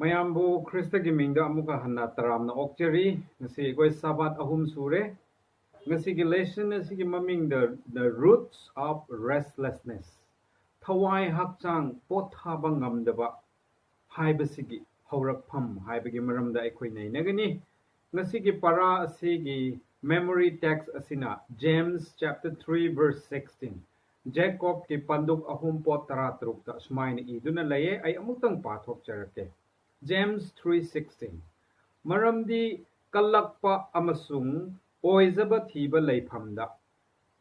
Mayambu Krista Gimingda Amuka Hana Taram na Okjeri, Nasi Goi Sabbath Ahum Sure, Nasi Gilation, Nasi Maming the roots of restlessness. Tawai Hakchang, Pothabangam deba, Haibasigi, Horak Pum, Haibagimaram da Equine Negani, Nasigi Para Asigi, memory text Asina, James chapter 3, verse 16. Jacob ki panduk ahum pot taratruk ta smain iduna laye ay amutang pathok charake. James 3:16 Maramdi kalakpa amasung oizaba thiba leifamda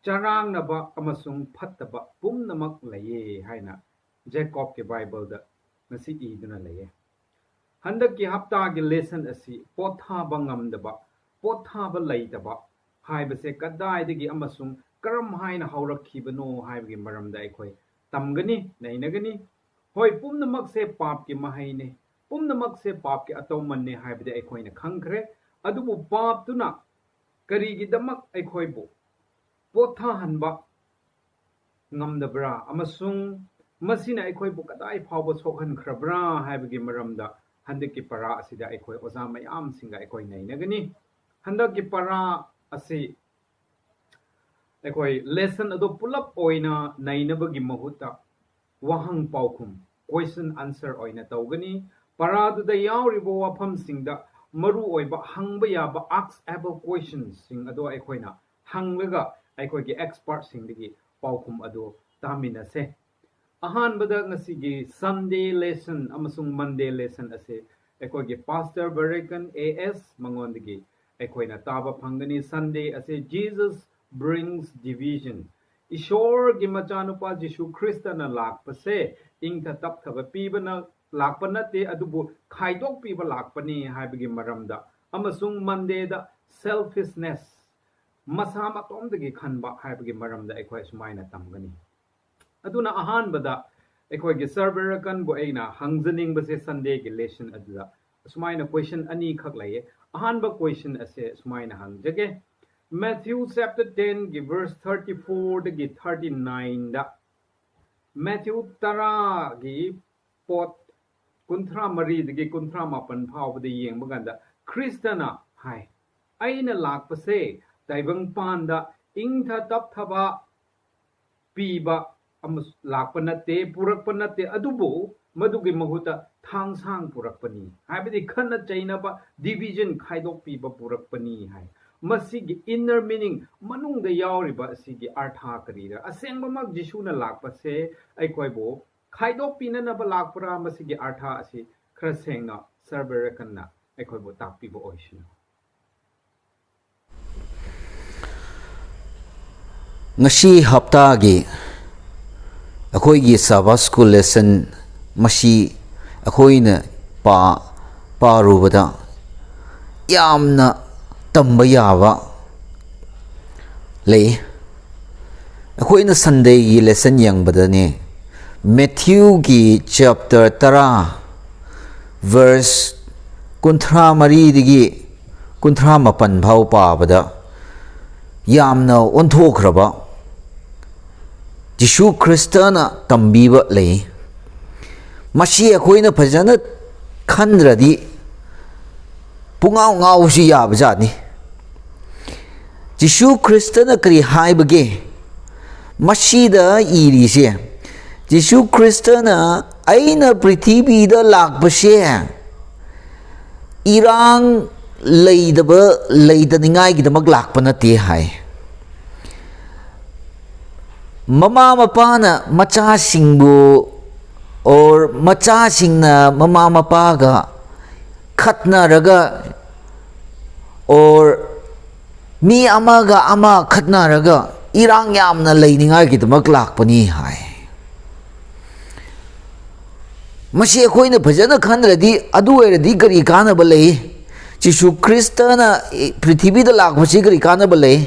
charang naba amasung phattaba pumnamak laye haina Jacob ke Bible da nasi iduna laye handak ki hapta gi lesson asi pothaba ngamdaba pothaba leitaba haibase kadai digi amasung karam haina haurakkhibano haibagi maramda aikhoi tamgani nainagani hoi pumnamak se pap ki mahaine pumnamak se pap ki atomanne haibade aikhoina khangkhre adubu pap tuna karigi damak aikhoibu potha hanba ngamdabra amasung masina aikhoibu kadai phawba sokhan khrabra haibagi maramda handaki para asida aikhoi oza mayam singa aikoi nainagani handaki para asi aikoi lesson ado pulap oina nainabagi mahuta wahang paukhum question answer oina tawgani paradu da yauribo wafam singda maru oiba hangba yaba askable questions sing ado aikoina hanglaga aikoigi expert singdagi paukhum ado tamina se ahan bada ngasigi Sunday lesson amasung Monday lesson ase aikoigi pastor Barakan AS mangondagi aikoina taba phangani Sunday ase Jesus brings division Ishor gi machanupa Jishu Krista na lakpase ingtha tapthaba pibana lakpa nate adubu khaidok piba lakpani haibagi maramda amasung Monday da selfishness masa matomdagi khanba haibagi maramda aikhoi sumaina tamgani aduna ahan bada aikhoi gi server kan bo aina hangjaning base Sunday gi lesson adula sumaina question ani khak laye ahan ba question ase sumaina hangjage Matthew chapter 10 gi verse 34 gi 39 da Matthew tara gi pot kunthra mari dagi kunthra mapan phawbada yengbaganda Kristana hai aina lakpase taibang panda ingtha tapthaba piba amus lakpanate purakpanate adubu madugi mahuta thangsang purakpani haibadi khana chainaba division khaidok piba purakpani hai masigi inner meaning manungda yauriba asigi artha karira asengba mak Jisuna lakpase aikhoibo khaidok pinanaba lakpra masigi artha asi khra sengna serverakanna aikhoibo takpibo oisina ngasi haptagi akhoigi Sabbath school lesson mashi akhoina parubada yamna tamba yaba lei akhoina Sunday gi lesson yangbadane Matthew gi chapter 10 verse kunthra mari digi kunthra mapan phau pabada yamna onthokhraba Jishu Kristana tambiba lei mashi akhoina phajana khandradi pungau ngau si yaba jani Jishu Kristana kari haibage mashida irise Jishu Kristana aina prithibi da lakpase irang leidaningai gidamak lakpa nate hai mama mapana macha singbu or macha singna mama mapaga khatna raga or mi amaga ama khatna raga irang yamna leiningai gidamak lakpani hai mashi akhoina phajana khandradi adu oiradi kari kanaba lei Jishu Kristana prithibi da lakpasi kari kanaba lei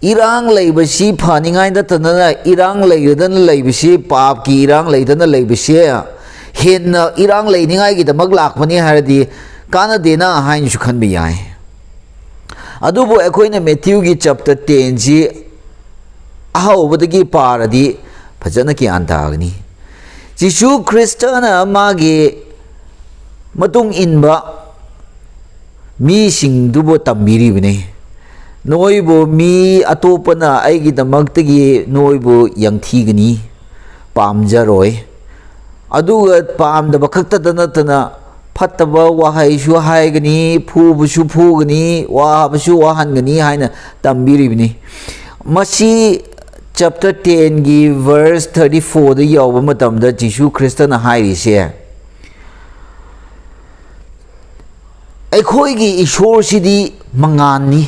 irang leibasi phaningai da tanana irang leiradana leibasi pap ki irang leidana leibasi henna irang leiningai gidamak lakpani haradi kana dena hain su khanba yai adubu akhoina Matthew gi chapter 10 ji ahawbadagi paradi phajana ki antagni Jishu Kristana magi matung inba mi singdubo tambiribne noibo mi atopana aigidamaktagi noibo yangthigani pamjaroi aduga pamdaba khakta natana fattaba wahaisu haigani phubusu phugani wahabasu wahangani haina tambiribni masi chapter 10 gi verse 34 da yawba matamda Jisu Kristana hairise ꯑꯩꯈꯣꯏꯒꯤ ꯏꯁꯣꯔꯁꯤꯗꯤ ꯃꯉꯥꯟꯅꯤ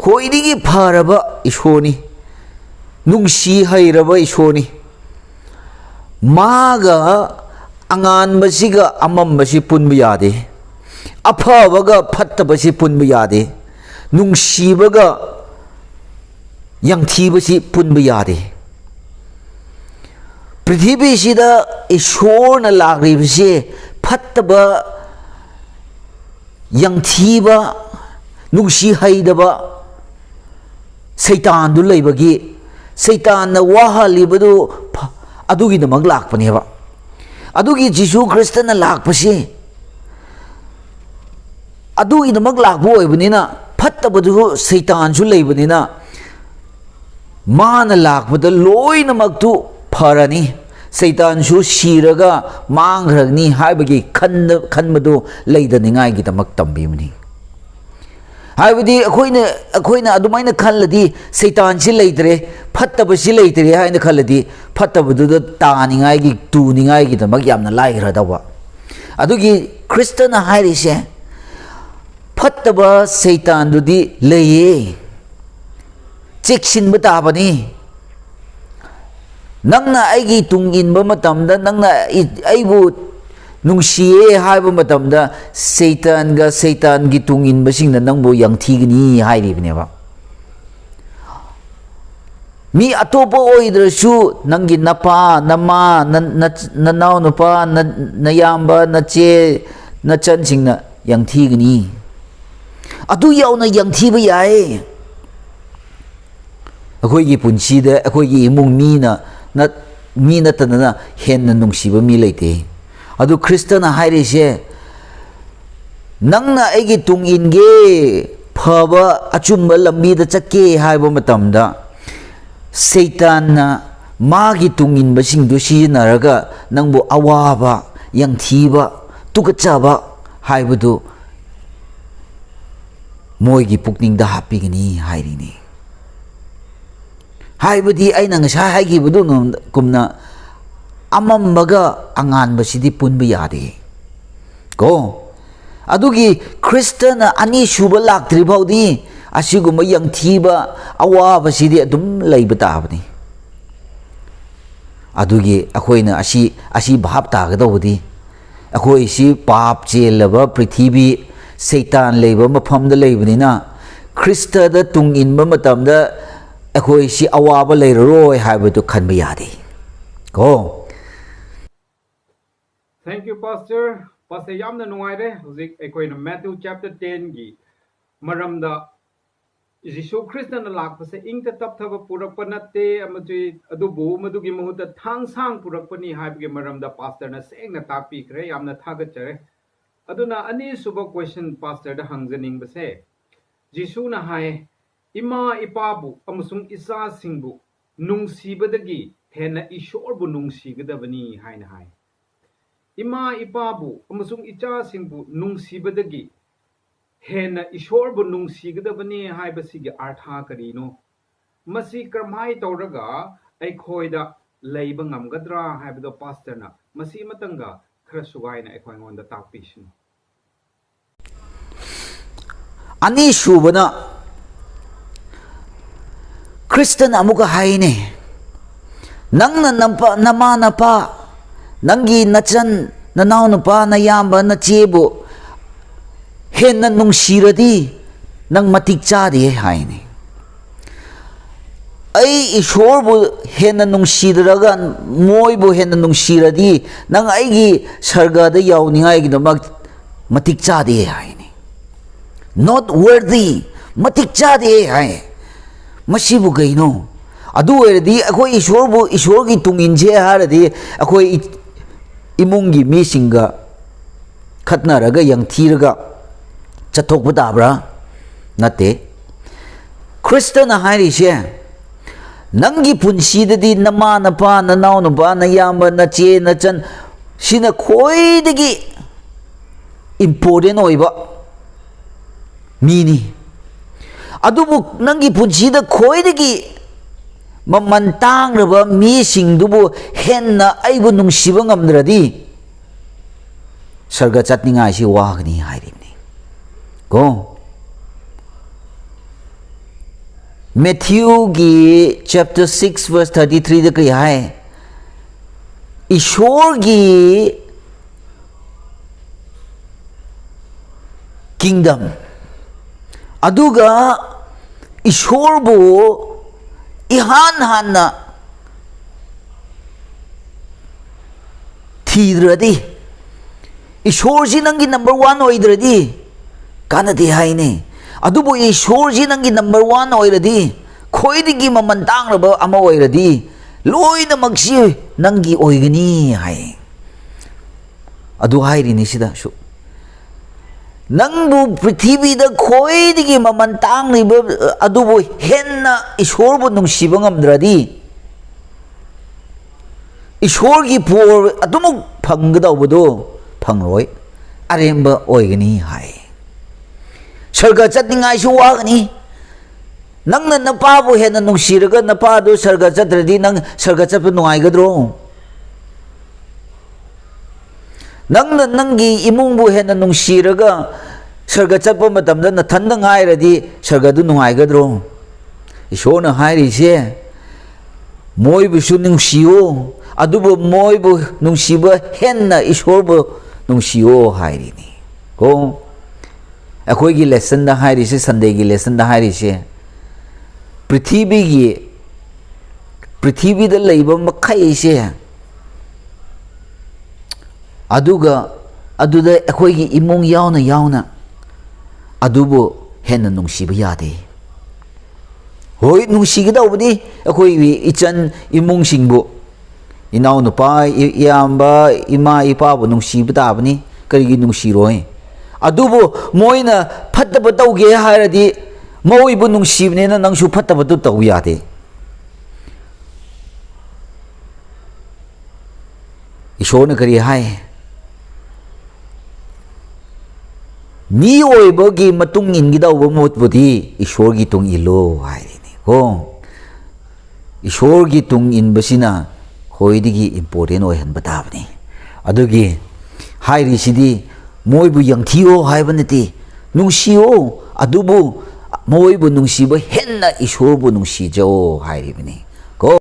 ꯈ꯭ꯋꯥꯏꯗꯒꯤ ꯐꯔꯕ ꯏꯁꯣꯔꯅꯤ ꯅꯨꯡꯁꯤ ꯍꯩꯔꯕ ꯏꯁꯣꯔꯅꯤ ꯃꯥꯒ ꯑꯉꯥꯟꯕꯁꯤꯒ ꯑꯃꯝꯕꯁꯤ ꯄꯨꯟꯕ ꯌꯥꯗꯦ ꯑꯐꯕꯒ ꯐꯠꯇꯕꯁꯤ ꯄꯨꯟꯕ ꯌꯥꯗꯦ ꯅꯨꯡꯁꯤꯕꯒ ꯌꯥꯡꯊꯤꯕꯁꯤ ꯄꯨꯟꯕ ꯌꯥꯗꯦ ꯄ꯭ꯔꯤꯊꯤꯕꯤꯁꯤꯗ ꯏꯁꯣꯔꯅ ꯂꯥꯛꯂꯤꯕꯁꯤ ꯐꯠꯇꯕ ꯌꯥꯡꯊꯤꯕ ꯅꯨꯡꯁꯤ ꯍꯩꯗꯕ ꯁꯩꯇꯥꯟꯗꯨ ꯂꯩꯕꯒꯤ ꯁꯩꯇꯥꯟꯅ ꯋꯥꯍꯜꯂꯤꯕꯗꯨ ꯑꯗꯨꯒꯤꯗꯃꯛ ꯂꯥꯛꯄꯅꯦꯕ ꯑꯗꯨꯒꯤ ꯖꯤꯁꯨ ꯈ꯭ꯔꯤꯁꯇꯅ ꯂꯥꯛꯄꯁꯤ ꯑꯗꯨꯒꯤꯗꯃꯛ ꯂꯥꯛꯄ ꯑꯣꯏꯕꯅꯤꯅ ꯐꯠꯇꯕꯗꯨ ꯁꯩꯇꯥꯟꯁꯨ ꯂꯩꯕꯅꯤ나 마나 락보다 로이나막도 파라니 세이탄수 시라가 망그러니 하이버기 칸마도 레이더닝아이기다막 담비무니 하이버디 아코이나 아두마이나 칸라디 세이탄시 레이드레 팟다버시 레이드레 하이나 칸라디 팟다버도 따닝아이기 두닝아이기다막 얌나 라이그라다와 아두기 크리스타나 하이리세 팟다버 세이탄두디 레이 ꯆꯦꯛꯁꯤꯟꯕ ꯇꯥꯕꯅꯤ ꯅꯪꯅ ꯑꯩꯒꯤ ꯇꯨꯡ ꯏꯟꯕ ꯃꯇꯝꯗ ꯅꯪꯅ ꯑꯩꯕꯨ ꯅꯨꯡꯁꯤꯌꯦ ꯍꯥꯏꯕ ꯃꯇꯝꯗ ꯁꯩꯇꯥꯟꯒꯤ ꯇꯨꯡ ꯏꯟꯕꯁꯤꯡꯅ ꯅꯪꯕꯨ ꯌꯥꯡꯊꯤꯒꯅꯤ ꯍꯥꯏꯔꯤꯕꯅꯦꯕ ꯃꯤ ꯑꯇꯣꯞꯄ ꯑꯣꯏꯗ꯭ꯔꯁꯨ ꯅꯪꯒꯤ ꯅꯄꯥ ꯅꯃꯥ ꯅꯅꯥꯎ ꯅꯨꯄꯥ ꯅꯌꯥꯝꯕ ꯅꯆꯦ ꯅꯆꯟꯁꯤꯡꯅ ꯌꯥꯡꯊꯤꯒꯅꯤ ꯑꯗꯨ ꯌꯥꯎꯅ ꯌꯥꯡꯊꯤꯕ ꯌꯥꯏ ꯑꯩꯈꯣꯏꯒꯤ ꯄꯨꯟꯁꯤꯗ ꯑꯩꯈꯣꯏꯒꯤ ꯏꯃꯨꯡ ꯃꯤ ꯅꯠꯇꯅ ꯍꯦꯟꯅ ꯅꯨꯡꯁꯤꯕ ꯃꯤ ꯂꯩꯇꯦ ꯑꯗꯨ ꯈ꯭ꯔꯤꯁꯇꯅ ꯍꯥꯏꯔꯤꯁꯦ ꯅꯪꯅ ꯑꯩꯒꯤ ꯇꯨꯡ ꯏꯟꯒꯦ ꯐꯕ ꯑꯆꯨꯝꯕ ꯂꯝꯕꯤꯗ ꯆꯠꯀꯦ ꯍꯥꯏꯕ ꯃꯇꯝꯗ ꯁꯩꯇꯥꯟꯅ ꯃꯥꯒꯤ ꯇꯨꯡ ꯏꯟꯕꯁꯤꯡꯗꯨ ꯁꯤꯖꯤꯟꯅꯔꯒ ꯅꯪꯕꯨ ꯑꯋꯥꯕ ꯌꯥꯡꯊꯤꯕ ꯇꯨꯀꯠꯆꯕ ꯍꯥꯏꯕꯗꯨ ꯃꯣꯏꯒꯤ ꯄꯨꯛꯅꯤꯡꯗ ꯍꯥꯞꯄꯤꯒꯅꯤ ꯍꯥꯏꯔꯤꯅꯤ 하이버디 아이나 ngasa 하기부도 kumna amambaga anganbasidi punba yade ko adugi kristana ani shuba laktri baudi asiguma yangthiba awabasidi adum leiba tabani adugi akhoina asi bhab tagadawdi akhoi si pap chelaba prithibi satan leiba mafamda leibnina krista da tung inba matamda ꯑꯩꯈꯣꯏ ꯁꯤ ꯑꯋꯥꯕ ꯂꯩꯔꯔꯣꯏ ꯍꯥꯏꯕꯗꯨ ꯈꯟꯕ ꯌꯥꯗꯦ ꯀꯣ Thank you Pastor Pastor yamna nuaire huzik aikoina Matthew chapter 10 gi maramda Jisu Kristna lakpase ingta tapthaba purakpa natte amajui adubu madugi mahuta thangsang purakpani haibge maramda pastor na sengna takpikre yamna thagachare aduna ani suba question pastor da hangjaning base Jisu na hai Ima ipabu amusung isa singbu nungsibadagi hena ishorbu nungsigadabani haina hai Ima ipabu amusung icha singbu nungsibadagi hena ishorbu nungsigadabani haibasigi artha karino masi karmai tawraga aikhoida leiba ngamgadra haibado pastor na masi matanga khara sugaina aikhoi ngonda takpishin ani shubana Kristen amuka haine nangna nama napa nangi nachan nanau napa nayamba nachebu henna nungsiradi nang matik chade haine ai ishorbu henna nungsidaraga moibu henna nungsiradi nang aigi sargada yawningai gidamak matik chade haine not worthy matik chade haine मसीबु गइनो अदु ओरदी अखोई ईश्वरगी तुंगिनजे हारदी अखोई इमुंगी मीसिंगा ꯈꯠꯅꯔꯒ ꯌꯪꯊꯤꯔꯒ ꯆꯠꯊꯣꯛꯄ ꯇꯥꯕ꯭ꯔꯥ? ꯅꯠꯇꯦ. ꯈ꯭ꯔꯤꯁꯇꯅ ꯍꯥꯏꯔꯤꯁꯦ ꯅꯪꯒꯤ ꯄꯨꯟꯁꯤꯗꯗꯤ ꯅꯃꯥ ꯅꯄꯥ ꯅꯅꯥꯎ ꯅꯨꯄꯥ ꯅꯌꯥꯝꯕ ꯅꯆꯦ ꯅꯆꯟ ꯁꯤꯅ ꯈ꯭ꯋꯥꯏꯗꯒꯤ ꯏꯝꯄꯣꯔꯇꯦꯟ ꯑꯣꯏꯕ ꯃꯤꯅꯤ. ꯑꯗꯨꯕꯨ ꯅꯪꯒꯤ ꯄꯨꯟꯁꯤꯗ ꯈ꯭ꯋꯥꯏꯗꯒꯤ ꯃꯃꯜ ꯇꯥꯡꯂꯕ ꯃꯤꯁꯤꯡꯗꯨꯕు ꯍꯦꯟꯅ ꯑꯩꯕꯨ ꯅꯨꯡꯁꯤꯕ ꯉꯝꯗ꯭ꯔꯗꯤ ꯁꯔꯒ ꯆꯠꯅꯤꯡꯉꯥꯏꯁꯤ ꯋꯥꯒꯅꯤ ꯍꯥꯏꯔꯤꯕꯅꯤ. ꯀꯣ Matthewꯒꯤ chapter 6 verse 33ꯗ ꯀꯔꯤ ꯍꯥꯏ? ꯏꯁꯣꯔꯒꯤ kingdom aduga ishorbu ihan hanna thidradi ishorji nangi number 1 oidradi kanadi haine adubu ishorji nangi number 1 oiradi khoidigi maman tangraba ama oiradi loina magsi nangi oigani hai adu hairi ni sida shu Nangbu prithibida khoidigi maman tangliba adubu henna ishorbu nungsiba ngamdradi ishorgi por adumuk phanggadawbudu phangroi aremba oigani hai sarga chatningai su wagani nangna napabu henna nungsiraga napadu sarga chatradi nang sarga chatpu nungaigadro Nangna nangi imungbu henna nungsiraga sarga chatpa matamda nathanda ngairadi sarga du nungaigadro Ishorna hairise moibu su nungsiyo adubu moibu nungsiba henna ishorbu nungsiyo hairini ko akhoi gi lesson da hairise Sunday gi lesson da hairise prithibida leiba makhai se aduga aduda akhoi gi imung yauna adubu henna nungsiba yade hoi nungsigidawbudi akhoi wi ichan imung singbu inaw nupa iyamba ima ipa bu nungsiba tabani karigi nungsiroi adubu moina phattaba tawge hairadi moibu nungsibnena nangsu phattaba tu taw yade Ishorna kari hai mi oibagi matung ingidawba motbudi ishorgi tung ilo haini ko ishorgi tung inbasina hoidigi important oihan batabni adugi hairi sidi moibu yangthiyo haibanati nungsiyo adubu moibu nungsiba henna ishorbu nungsijao hairibni ko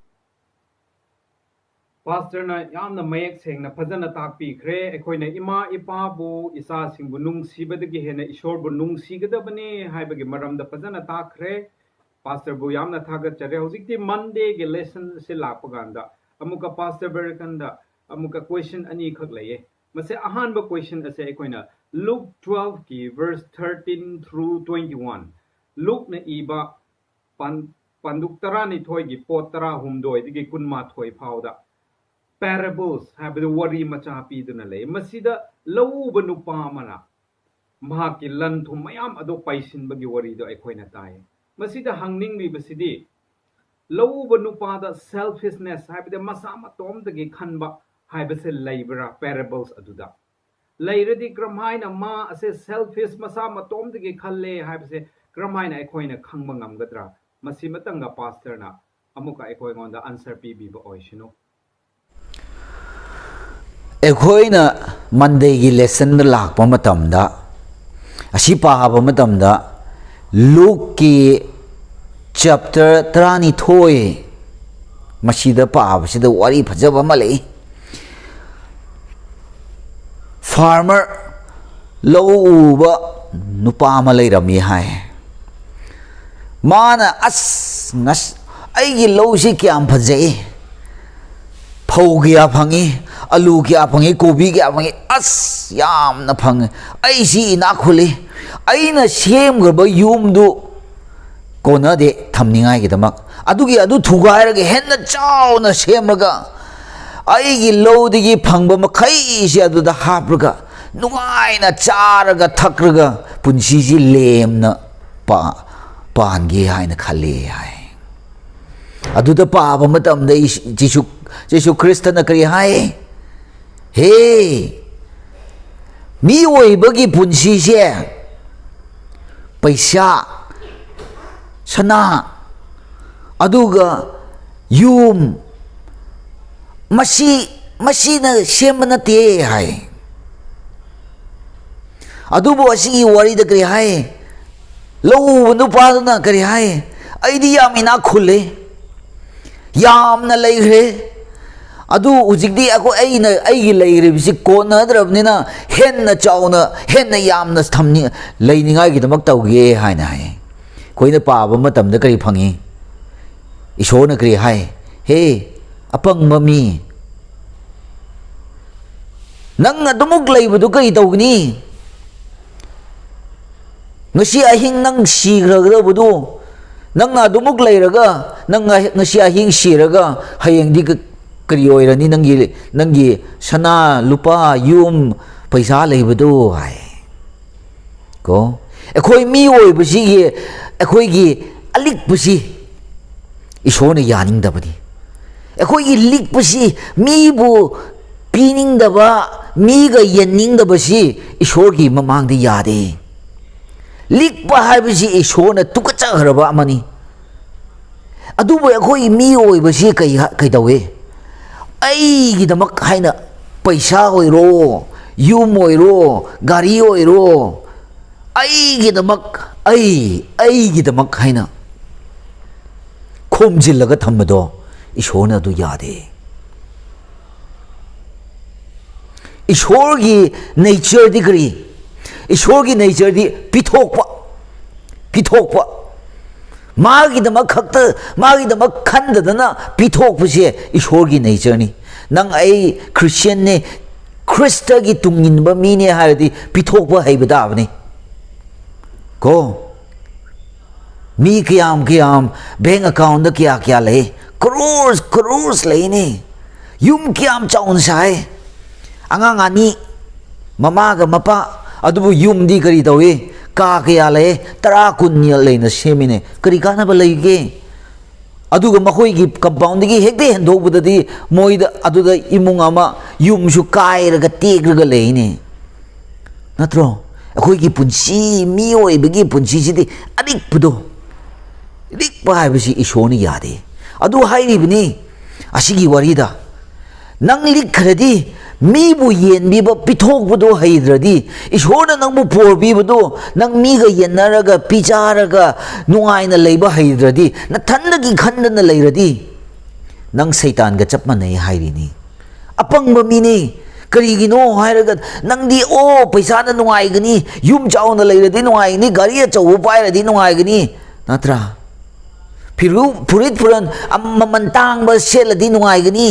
Pastor na yamna mayek seng na phajana takpi khre ekhoina ima ipa bu isa singbu nungsibadagi hena ishor bu nungsigadabani haibagi maramda phajana takre Pastor bu yamna thagat chare hojikti Monday ge lesson se lapaganda amuka Pastor berekanda amuka question ani khak laye mase ahan ba question ase ekhoina Luke 12 ki verse 13 through 21 Luke na iba panduk tarani thoi gi potara humdoi digi kunma thoi phauda parables habdu wari macha pi duna le masida lawba nupa mana mahaki lan thum mayam ado paisin bagi wari do ekhoina tai masida hangning li basidi lawba nupa da selfishness habde masa matom dagi khanba haibase laibra parables aduda lairadi kramhaina ma ase selfish masa matom dagi khalle haibase kramhaina ekhoina khangba ngamgadra masi matanga pastor na amuka ekhoi ngonda answer pi bi ba oishino Ekhoina Monday gi lesson da lakpa matamda asi pahaba matamda Luke ki chapter 32 masida pahaba sida wari phajaba malai farmer law uba nupa ma leirami hai mana ngas aigi law si kyam phajai phau gya phangi alu kya phangi kobi kya phangi yam na phang ai si ina khuli aina sem grba yum du kona de thamningai gi damak adugi adu thugai ra ge henna chaw na sem raga ai gi lo digi phangba makhai si adu da hapraga ꯅꯨꯡꯉꯥꯏꯅ ꯆꯥꯔꯒ ꯊꯛꯔꯒ ꯄꯨꯟꯁꯤꯁꯤ ꯂꯦꯝꯅ ꯄꯥꯟꯒꯦ ꯍꯥꯏꯅ ꯈꯜꯂꯦ ꯍꯥꯏ ꯑꯗꯨꯗ ꯄꯥꯕ ꯃꯇꯝꯗ ꯖꯤꯁꯨ ꯈ꯭ꯔꯤꯁꯇꯅ ꯀꯔꯤ ꯍꯥꯏ ꯍꯦ ꯃꯤꯑꯣꯏꯕꯒꯤ ꯄꯨꯟꯁꯤꯁꯦ ꯄꯩꯁꯥ ꯁꯅꯥ ꯑꯗꯨꯒ ꯌꯨꯝ ꯃꯁꯤꯅ ꯁꯦꯝꯕ ꯅꯠꯇꯦ ꯍꯥꯏ ꯑꯗꯨꯕꯨ ꯑꯁꯤꯒꯤ ꯋꯥꯔꯤꯗ ꯀꯔꯤ ꯍꯥꯏ ꯂꯧꯎꯕ ꯅꯨꯄꯥꯗꯨꯅ ꯀꯔꯤ ꯍꯥꯏ ꯑꯩꯗꯤ ꯌꯥꯝ ꯏꯅꯥꯛ ꯈꯨꯜꯂꯦ ꯌꯥꯝꯅ ꯂꯩꯈ꯭ꯔꯦ ꯑꯗꯨ ꯍꯧꯖꯤꯛꯇꯤ ꯑꯩꯒꯤ ꯂꯩꯔꯤꯕꯁꯤ ꯀꯣꯟꯅꯗ꯭ꯔꯕꯅꯤꯅ ꯍꯦꯟꯅ ꯆꯥꯎꯅ ꯍꯦꯟꯅ ꯌꯥꯝꯅ ꯂꯩꯅꯤꯡꯉꯥꯏꯒꯤꯗꯃꯛ ꯇꯧꯒꯦ ꯍꯥꯏꯅ ꯍꯥꯏ ꯑꯩꯈꯣꯏꯅ ꯄꯥꯕ ꯃꯇꯝꯗ ꯀꯔꯤ ꯐꯪꯉꯤ ꯏꯁꯣꯔꯅ ꯀꯔꯤ ꯍꯥꯏ ꯍꯦ ꯑꯄꯪꯕ ꯃꯤ ꯅꯪ ꯑꯗꯨꯃꯛ ꯂꯩꯕꯗꯨ ꯀꯔꯤ ꯇꯧꯒꯅꯤ ngasi ahing nang sigragdabdo nang adumuk layraga nang ngasi ahing siraga hayeng di kari oirani nangi sana lupa yum paisa leibado hai ko ekhoi mi oibasi gi ekhoi gi alik pusi isone yaning dabani ekhoi gi lik pusi mi bu pining daba mi ga yening dabasi isor gi mamang de yade lik pa haibasi isona tukacha haraba amani adubo ekhoi mi oibasi kai dawe ai gi damak haina paisa oiro yum oiro gari oiro ai gi damak haina khomjillaga thamado isona du yade ईश्वर की nature दिखरी ईश्वर की nature दी पिथोकपा मागी दमक खक्त मागी दमक खंददना पिथोकपसे ईश्वर की nature नि नंग आई Christian ने Christ की तुंगिनबा मीने हारदी पिथोकपा हैबदाबनी को मी कियाम बैंक अकाउंट दा क्या ले करोर्स लेने yum कियाम chown Sai angang ani mama ga mapa adubu yum di kari dawe ka kaya le tara kunya le na semine kari kana ba leige aduga makoi gi compound gi hekde hendok budadi moida aduda imung ama yum su kai raga tek raga leine natro akoi gi punsi mi oi begi punsi sidi adik pudo dik pa bisi isoni yade adu hairi bini asigi warida nang lik khradi mi bu yen bi ba pithok bu do haidradi ishona nang bu por bi bu do nang mi ga yenaraga picharaga nuai na leiba haidradi na thanda gi khanda na leiradi nang satan ga chapma nei hairi ni apang ba mi ni kari gi no hairaga nang di o paisa na nuai gani yum chau na leiradi nuai ni gari chau pai radi nuai gani natra phiru purit puran amman tang ba seladi nuai gani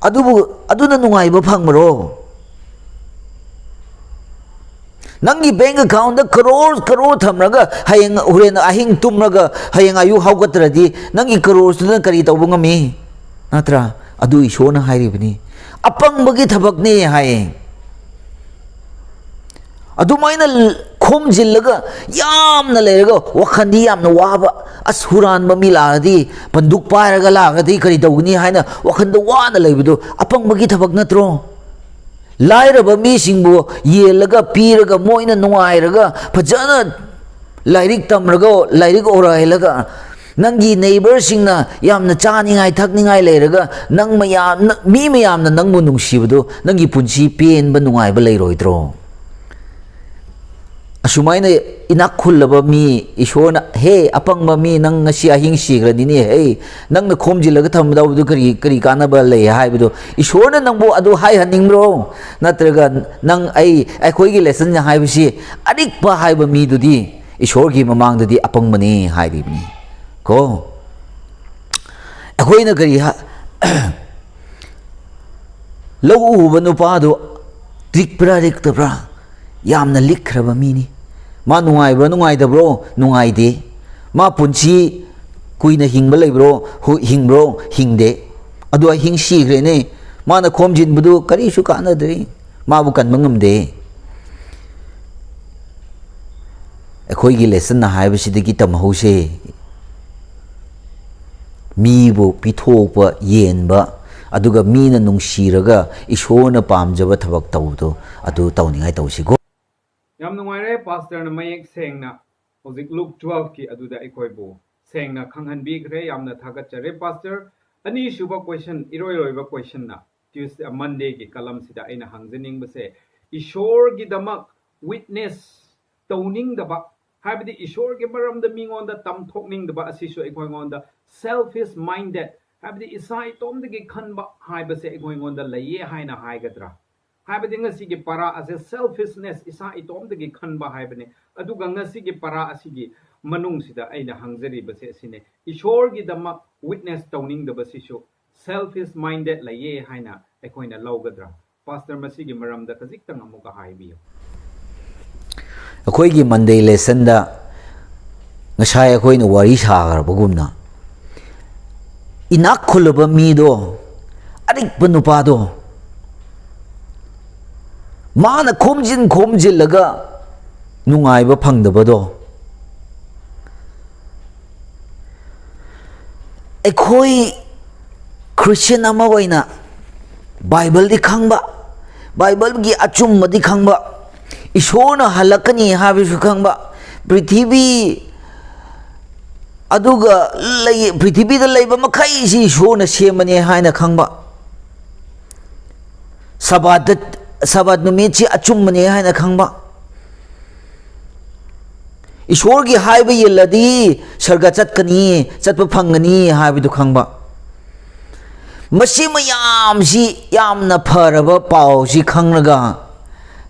aduna nungai ba phangmaro nangi bank account da crore thamraga hayeng huren ahing tumraga hayeng ayu haugatradi nangi crore suna kari tawbunga mi natra adu isona hairibni apang bagi thabak ne haye adu maina khom jillaga yamna lerega wakhandi yamna waba ashuran mami lagadi banduk pairaga lagadi kari dawni haina wakhanda wana leibudu apang bagi thabak natro lairaba mi singbu yelaga piraga moina nuairaga phajana lairik tamraga lairik orailaga nangi neighbor singna yamna chaningai thakningai leiraga nang mayam mi mayamna nangmu nungsibudu nangi punsi pen ba nungai ba leiroidro asumai inak khulaba mi ishona he apang ma mi nang ngasi ahing sigrani ni he nang na khomjilaga thamdaw du kari kana ba le hai bu ishona nang bo adu hai haningbro natraga nang ai khoi gi lesson nya hai bisi adik pa hai ba mi du di ishor gi mamang du di apang mani hai ri ni ko akhoi na kari ha lo u ba nu pa du dik tabra yamna likraba mini ma nungai dabro nungai de ma punchi kuina hingba leibro hingbro hingde adu hing si gre ne ma na khomjin budu kari su kana dri mabu kan mangam de akhoi gi lesson na hai basi de gi tam ho se mi bu pithok pa yen ba aduga mi na nungshiraga ishona pamjaba thabak tawdo adu tawningai tawsi go yam nungaire pastor na mayek sengna hozik Luke 12 ki aduda ikoi bu sengna khanghan bi gre yamna thagat chare pastor ani shuba question iroi ba question na Tuesday Monday ki kalam sida aina hangjening base ishor gi damak witness tawning da ba habdi ishor gi maram da mingon da tamthokning da ba asisu ikoi ngon da selfish minded habdi isai tom de gi khanba haibase ikoi ngon da laye haina haigadra habdi ngasi gi para ase selfishness isa itom de gi khanba haibane adu ngasi gi para asigi manung sida aina hangjari base sine ishor gi damak witness tawning da basisu selfish minded laye haina ekoina lawgadra pastor masigi maram da khazik tang amuka haibiyo akhoi gi Monday lesson da ngasai akhoi na wari sagar bagumna inak khulaba mi do adik panupa do mana khomjin laga nungai ba phangdaba do akhoi Christian ama waina Bible di khangba Bible gi achum madi khangba ishona halakani habisu khangba prithvi aduga lay prithvi da layba makai si ishona semani haina khangba Sabbath numit si achum mani haina khangba ishor gi haiba yelladi sarga chatkani chatpa phangani haibidu khangba masi mayam si yamna pharaba pau si khangraga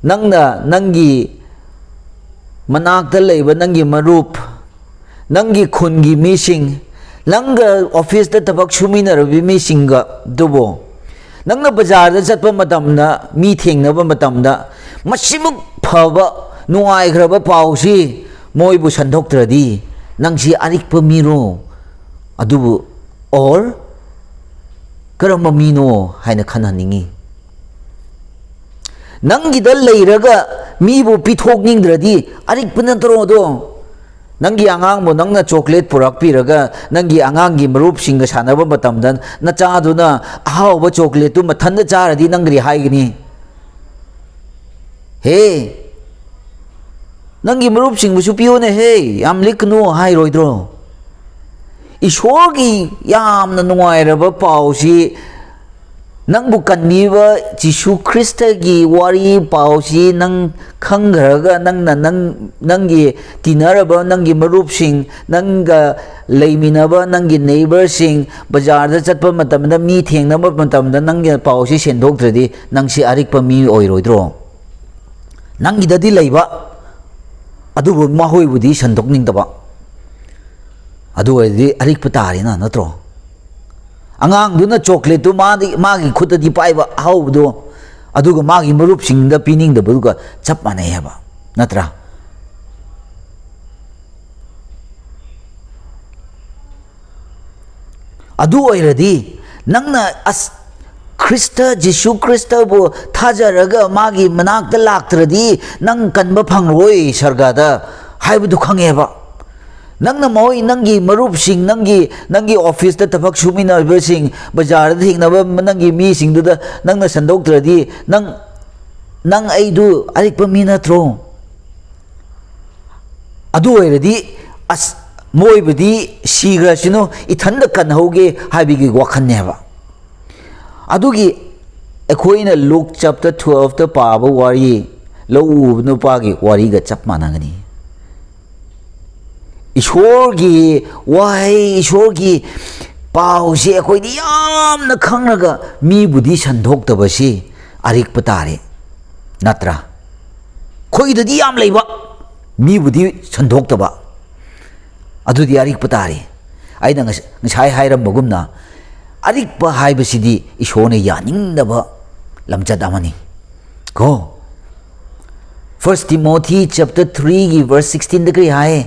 nangna nangi manakta leiba nangi marup nangi khungi mising nanga office da tabak suminarabi misinga dubo nangna bazar da chatpa matamna mi thengnaba matamda masimuk phaba nuai graba pau si moibu sandoktradi nangsi arikpa miro adubu or karamba mino haina khanhaningi nangi da leiraga mibu pithokningdradi arikpana tro do nangi angang mo nangna chocolate purak piraga nangi angang gi marup singa sanaba matamdan na cha duna ahaw ba chocolate tu mathanda charadi nangri haigini he nangi marup singbu su pione he yam liknu hai roidro ishorgi yamna nungairaba pausi nangbu kanniba Jisu Krista gi wari pausi nang khangraga nangi tinaraba nangi marup sing nanga leiminaba nangi neighbor sing bazar da chatpa matamda mi thengnaba matamda nangi pausi sendoktradi nangsi arikpa mi oiroidro nangi dadi leiba adubu mahoi budi sandokningdaba adu di arikpa tarina natro angang duna chocolate tu magi khuta di paiba haudo aduga magi marup singda pining da buga chap manai haba natra adu oiradi nangna as Krista Jisu Krista bu thajaraga magi manakta laktradi nang kanba phangroi sargada haibu khangeba nangna moi nangi marup sing nangi office da tabak sumina ba sing bazar da hingnaba nangi mi sing da nangna sandoktradi nang aidu arikpa minatro adu oiradi as moi budi sigra sino ithanda kan hoge haibigi wakhaneba adugi ekhoina Luke chapter 12 ta paba wari lo ubnu pagi wari ga chap manangani ishorgi wai ishorgi pau se khoi di yam na khangraga mi budi sandhok tabasi arik patare natra khoi da di yam leiba mi budi sandhok taba adu di arik patare aina ngai hairam bagumna arik pa haibasidi ishone yaning daba lamjat amani ko 1 Timothy chapter 3 gi verse 16 da kri hai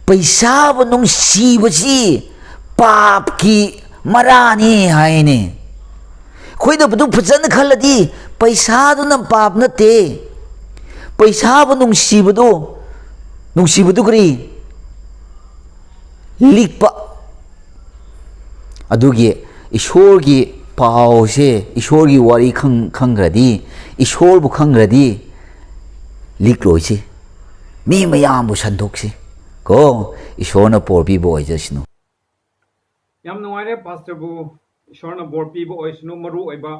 paisa bunung si basi pap ki marani hai ne khoi da bu phajana khaladi पैसादुना पाप नते पैसाबु नुंसीबदु करी लिखपा अदुगी ईश्वर की पाव से ईश्वर की वारी खंग्रदी ईश्वर बु खंग्रदी लिख लोइसे मी मयाम संदोक्से को ईश्वर न पोर पीबो ओइजसिनु याम नुवाइरे पास्टर बु ईश्वर न बोर पीबो ओइसनु मरु ओइबा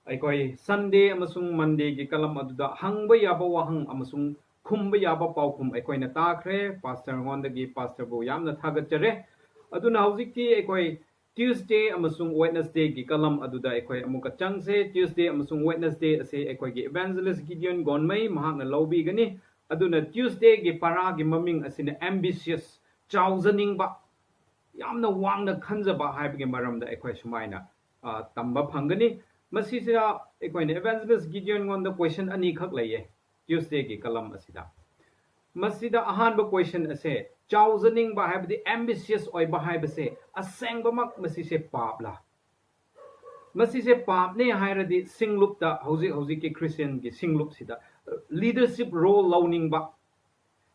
अखोई संडे अमसुंग मंडे की कलम अदुदा हंगबा याबा वहंग अमसुंग खुंबा याबा पाउखुम अखोइना ताखरे पास्टर गोंदगी पास्टर बु यामना थागतरे अदुना हौजिकती अखोई ट्यूसडे अमसुंग वेडनेसडे की कलम अदुदा अखोई अमुका चंगसे ट्यूसडे अमसुंग वेडनेसडे असे अखोई की इवेंजलिस्ट गिडियन गोनमई महाकना लौबीगनी अदुना ट्यूसडे की पारा की ममिंग असिना एम्बिशियस चाउजनिंगबा यामना वांगना खंजबा हाइबगे मरमदा अखोई सुमाइना तंबा फंगनी मसीसिदा अखोइना इवेंजलिस्ट गिडियन गोंदा क्वेश्चन अनी खक लइए ट्यूसडे की कलम असिदा मसीदा अहानबा क्वेश्चन असे चाउजनिंग बा हाइबदि एम्बिशियस ओइबा हाइबसे असेंगबमक मसीसे पापला मसीसे पापने हाइरदि सिंगलुपता हौजिक हौजिक के क्रिश्चियन की सिंगलुप सिदा लीडरशिप रोल लौनिंगबा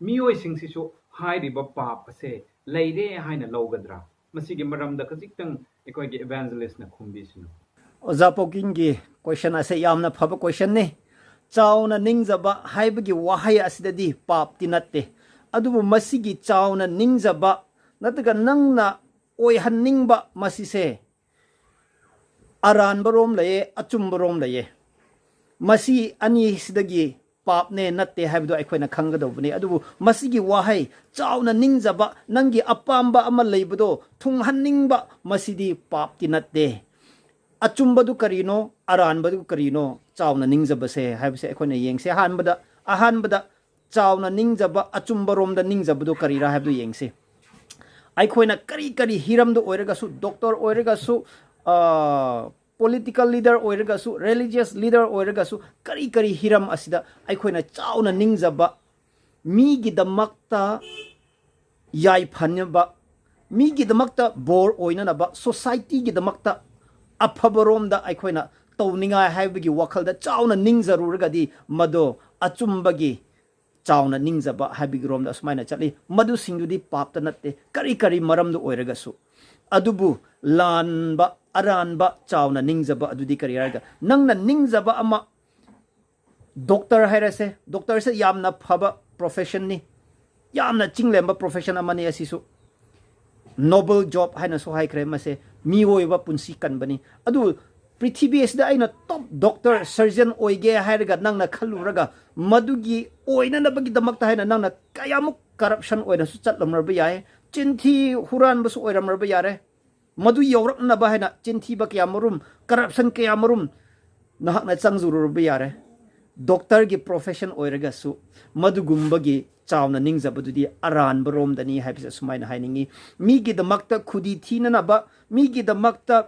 मियोय सिंगसिसु हाइरिबा पाप असे लैरे हाइना लौगद्रा मसीगे मरमदा खजिक्तंग एकोइगे इवेंजलिस्ट न खुंबिसिनु ओजा पोकिंग की क्वेश्चन असे यामना फबा क्वेश्चन ने चाउना निंगजबा हाइबगी वाहाय असिददि पाप तिनत्ते अदुबु मसीगी चाउना निंगजबा नतगा नंगना ओइहन्निंगबा मसीसे अरानबरोम लये अचुमबरोम लये मसी अनि सिदगी पापने नत्ते हाइबदो अखोइना खंगदौबने अदुबु मसीगी वाहाय चाउना निंगजबा नंगी अपाम्बा अमा लैबदो थुंगहन्निंगबा मसीदी पाप तिनत्ते अचुम्बदु करीनो अरानबदु करीनो चाउना निंगजबसे हाइबसे अखोइना येंगसे अहानबदा चाउना निंगजबा अचुम्बरोमदा निंगजबदु करीरा हाइबदु येंगसे अखोइना करी करी हिरमदु ओइरगासु doctor ओइरगासु political leader oiragasu religious leader oiragasu kari kari hiram asida अखोइना चाउना निंगजबा मीगी दमक्ता याई फन्यबा मीगी दमक्ता बोर ओइननबा सोसाइटी गी दमक्ता अफबरोमदा अखोइना तौनिंगा हाइबगी वखलदा चाउना निंगजरुरगदी मदो अचुम्बगी चाउना निंगजबा हाइबगी रोमदा सुमाइना चली मदु सिंगदुदी पापता नत्ते करी करी मरमदु ओइरगसु अदुबु लानबा अरानबा चाउना निंगजबा अदुदी करी हाइरगा नंगना निंगजबा अमा डॉक्टर हाइरसे डॉक्टर से यामना फबा प्रोफेशन नि यामना चिंगलेंबा प्रोफेशन अमाने असिसु नोबल जॉब हाइना सो हाइख्रे मसे मिओइबा पुंसी कनबनी अदु पृथ्वी एसदा आइना टॉप डॉक्टर सर्जन ओइगे हाइरगा नंगना खलुरगा मदुगी ओइननबगी दमकता हाइना नंगना कयामुक करप्शन ओइना सु चटलमरबा याय चिंथी हुरानबसु ओइरमरबा यारे मदु यौरकनबा हाइना चिंथीबा कयामरुम करप्शन कयामरुम नहकना चंगजुरुरबा यारे डॉक्टर की प्रोफेशन ओइरगासु मदुगुम्बगी चाउना निंगजबदुदी अरानबरोमदनी हाइबसे सुमाइना हाइनिंगी मीगी दमक्ता खुदी थीननबा मीगी दमक्ता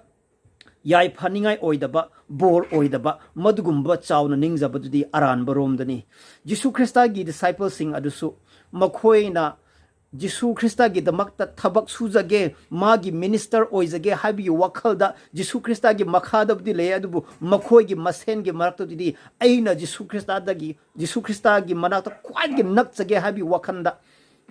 याई फनिंगाई ओइदबा बोर ओइदबा मदुगुम्बा चाउना निंगजबदुदी अरानबरोमदनी जिसु ख्रिस्ता की डिसाइपल सिंग अदुसु मखोइना जिसु ख्रिस्ता की दमक्ता थबक सुजगे मागी मिनिस्टर ओइजगे हाइबी वखलदा जिसु ख्रिस्ता की मखादबदी ले अदुबु मखोइगी मसेन की मरक्तुदी अइना जिसु ख्रिस्ता की मनाक्ता ख्वाइगी नक्चगे हाइबी वखंदा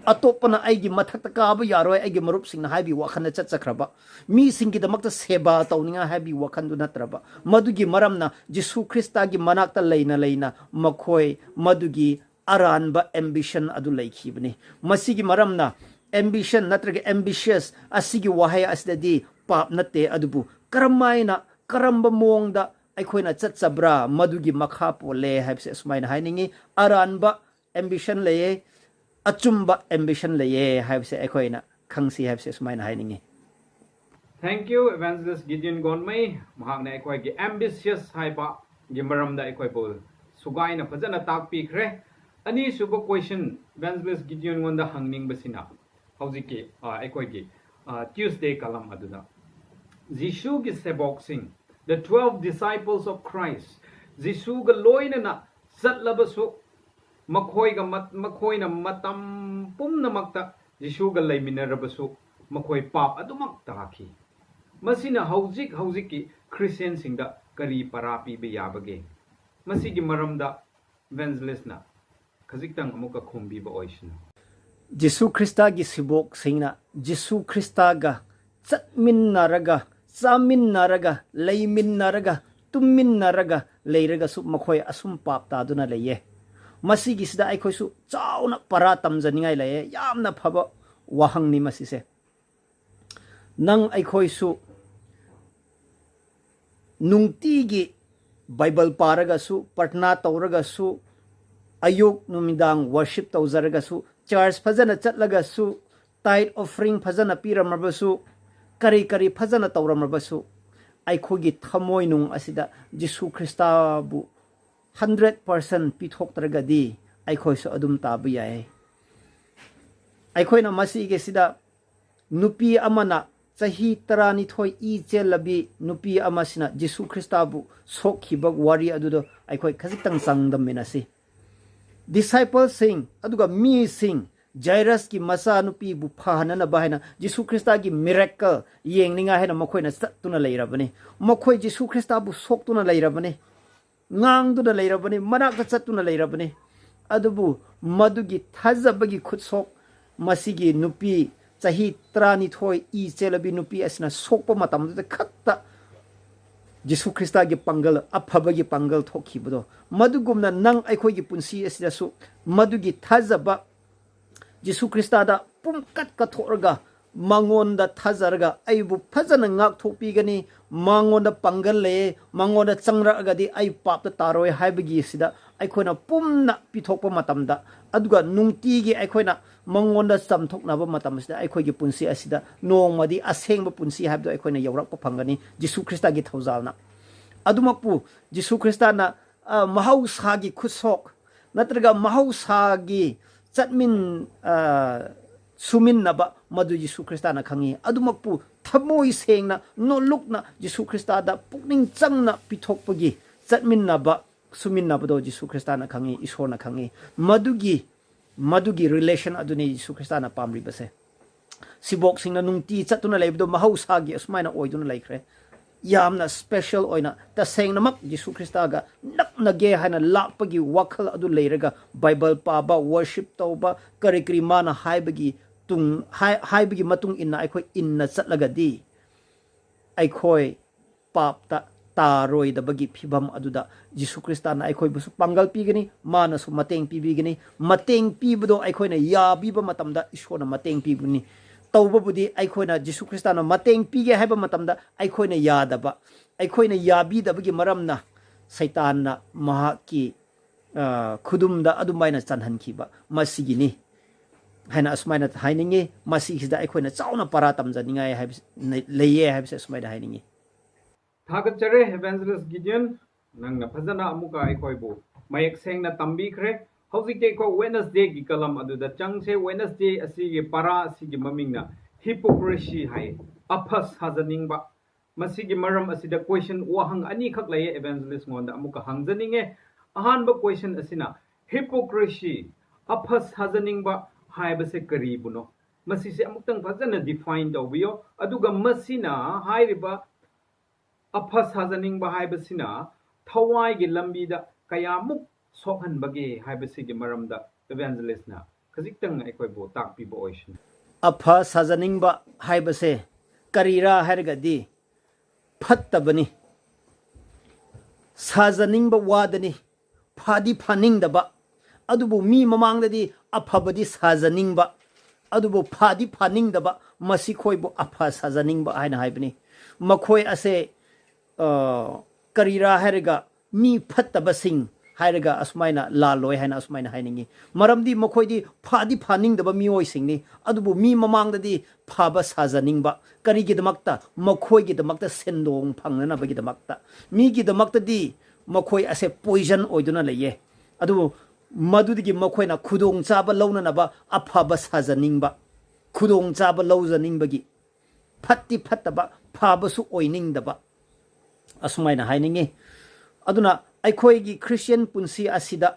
अतोपना आइगी मथक्ता काबा यारोय आइगी मरुप सिंगना हाइबी वखंदा चचखरबा मी सिंगी दमक्ता सेवा तौनिंगा हाइबी वखंदु नत्रबा मदुगी मरमना जिसु ख्रिस्ता की मनाक्ता लेना मखोय मदुगी अरानबा एम्बिशन अदु लैखिबने मसीगी मरमना एम्बिशन नत्रगे एम्बिशियस असिगी वाहाय असददी पाप नते अदुबु करमायना करम्बा मोंगदा अखोइना चचबरा मदुगी मखा पोले हाइबसे सुमाइना हाइनिंगी अरानबा एम्बिशन लये अचुम्बा एम्बिशन लये हाइबसे अखोइना खंगसी हाइबसे सुमाइना हाइनिंगी thank you evangelist Gideon Gonmei महाकना अखोइगे एम्बिशियस हाइबा गिमरमदा अखोइबो सुगाइना फजना ताकपीखरे अनि सुबह क्वेश्चन इवेंजलिस्ट गिडियन गोंदा हंगनिंग बसिना हौजिके अखोइगे ट्यूसडे कलम अदुदा जिसु की सेबॉक्सिंग द 12 disciples of Christ जिसु ग लोइना चटलबसु मखोइना मतम पुमनमक्ता जिसु ग लैमिनरबसु मखोइ पाप अदुमक ताखी मसिना हौजिक की क्रिश्चियन सिंगदा करी परा पीबे याबगे masigi maramda evangelist na khajiktang amuka khumbiba oishin Jisu Krista gi sibok singna Jisu Krista ga chatmin naraga chamin naraga leimin naraga tummin naraga leiraga su makhoi asum pap ta duna leye masigi sida ai khoi su chauna para tamjaningai leye yamna phaba wahang ni masise nang ai khoi su nungti gi Bible paraga su partna tawraga su ayuk numidang worship tawzaraga su church fazana chatlaga su tithe offering fazana piramaba su kari kari fazana tawramaba su ai khogi thamoi nung asida Jisu Krista bu 100% pithoktraga di ai khoi su adum tabu yae ai khoina masi ge sida nupi amana chahi tarani thoi I chelabi nupi amasina Jisu Krista bu sokhibak wari adudo ai khoi khajitang sangdam menasi disciple sing aduga mi sing Jairus ki masa nupi bu phana na bahina Jisu Krista gi miracle yengninga hena makhoi na satuna leirabani makhoi Jisu Krista bu soktuna leirabani ngang du da leirabani manak ta satuna leirabani adubu madugi thazabagi khutsok masigi nupi chahi trani thoi I chelabi nupi asna sokpa matam da khatta Jisu Krista gi pangal aphabagi pangal thokhibudo madugumna nang aikhoi gi punsi asida su madugi thazaba Jisu Krista da pumkat ka thorga mangon da thazarga aibu phajana ngak thopigani mangon da pangal le mangon da changra agadi ai pap ta taroi haibagi sida aikhona pumna pithokpa matamda aduga nungti gi aikhona mangon da samthoknaba matam sida aikhoi gi punsi asida nongmadi asengba punsi habdo aikhona yawrakpa phangani Jisu Krista gi thawjalna adumakpu Jisu Krista na mahausa gi khusok natraga mahausa gi chatmin sumin naba madu Jisu Krista na khangi adumakpu thamoi sengna no lukna Jisu Krista da pukning changna pithokpagi chatmin naba sumin naba do Jisu Krista na khangi ishor na khangi madugi relation aduni Jisu Krista na pamri base sibok singna nungti chatuna leibdo mahausa gi asmaina oiduna laikre yamna special oina ta sengnamak Jisu Krista ga nakna ge hana lapagi wakhal adu leiraga Bible paba worship tauba karikri mana haibagi tung haibagi matung inna aikhoi inna chatlaga di aikhoi papta taroi da bagi phibam aduda Jisu Krista na aikhoi busu pangal pigani mana su mateng pibigani mateng pibdo aikhoi na yabiba matamda ishona mateng pibuni tawbabudi aikhoina Jisu Krista na mateng pige haiba matamda aikhoina yadaba aikhoina yabi dabagi maramna saitan na mahaki khudumda adumaina chanhankhiba masigini haina asmaina hainingi masigida aikhoina chauna para tamjaningai haib leye haibse asmaina hainingi thagachare evangelist Gideon nangna phajana amuka aikhoibu mayek sengna tambikhre hojike ko Wednesday gi kalam aduda changse Wednesday asigi para asigi mamingna hypocrisy hai aphas hajaningba masigi maram asida question wahang ani khak laye evangelist ngonda amuka hangjaninge ahanba question asina hypocrisy aphas hajaningba haibase karibuno masise amuktang phajana define tawbiyo aduga masina hairiba aphas hajaningba haibasina thawai gi lambida kayamuk sokhan bagi haibasigi maramda evangelist na khajitang aikoi bo takpi bo oisin apha sajaningba haibase karira hargadi phattabani sajaningba wadani phadi phaningdaba adubu mi mamangdadi aphabadi sajaningba adubu phadi phaningdaba masi khoibu apha sajaningba haina haibani makhoi ase karira harga mi phattabasing hairaga asmaina la loi haina asmaina hainingi maramdi makhoi phadi phaning daba mioi singni adubu mi mamangdadi phaba sajaningba karigi damakta makhoi gi damakta sendong phangnana bagi damakta mi gi damakta di makhoi ase poison oiduna leye adubu madudigi makhoi na khudong chaba launa naba aphaba sajaningba khudong chaba laujaningba phatti phattaba phaba su oining daba asmaina hainingi aduna aikhoigi Christian punsi asida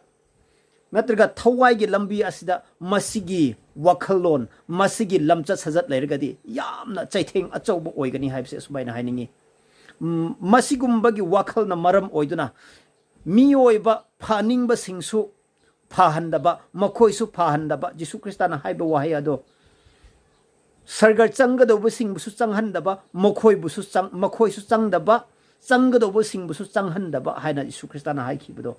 natraga thawai gi lambi asida masigi wakhalon masigi lamcha sajat leirgadi yamna chaitheng achauba oigani haibse subaina hainingi masigumba gi wakhal na maram oiduna miyoiba phaningba singsu phahandaba makhoisu phahandaba Jisu Kristana haiba wahai ado sargar changgadauba singbusu changhandaba makhoibusu makhoisu changdaba changgadauba singbusu changhandaba haina Jisu Kristana haikibado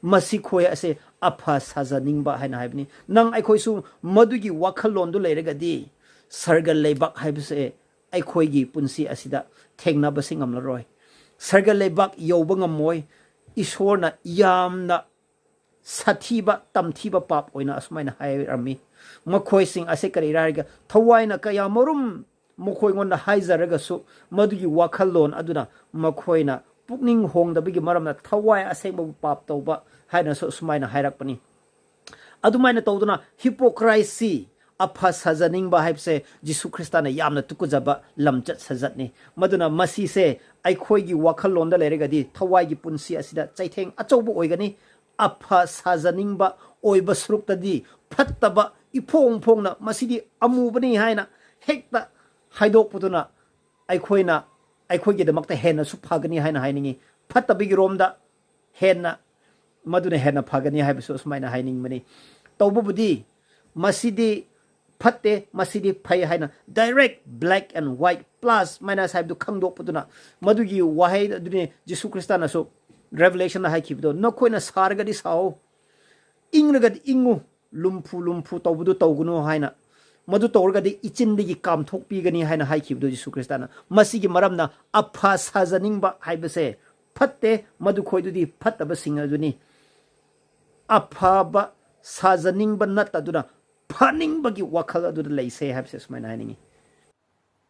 masi khoi ase apha sajaningba haina haibni nang aikhoisu madugi wakhalon du leiragadi sargal leibak haibse aikhoigi punsi asida thengnaba singamlaroi sargal leibak yoba ngamoi ishorna yamna sathiba tamthiba pap oina asmaina hairami makhoi sing ase kari rarga thawaina kaya morum makhoi ngonda haizaraga su madugi wakhalon aduna makhoina pukning hongdabigi maramna thawai asengba pap tawba haina so sumaina hairakpani adumaina tawduna hypocrisy apha sajaningba haibse Jisu Kristana yamna tukujaba lamchat sajatni maduna masi se aikhoigi wakhalonda leregadi thawai gi punsi asida chaitheng achaubu oigani apha sajaningba oiba sruktadi phattaba ifong phongna masidi amubani haina hekta haidok putuna aikhoina aikhoigi damakta hena su phagani haina hainingi phattabigi romda hena maduna hena phagani haibisu sumaina haining mani tawbubudi masidi phatte masidi phai haina direct black and white plus minus haibdu khangdok putuna madugi wahai adune Jisu Kristana so revelation na haikibdo nokhoina sargadi sao ingragadi ingu lumpu tawbudu tawguno haina madu tawrgadi ichindigi kam thokpigani haina haikibdo Jisu Kristana masigi maramna apha sajaningba haibase phatte madu khoidudi phattaba singaduni aphaba sajaningba nataduna phaningba gi wakhal aduda leise habse sumaina haningi.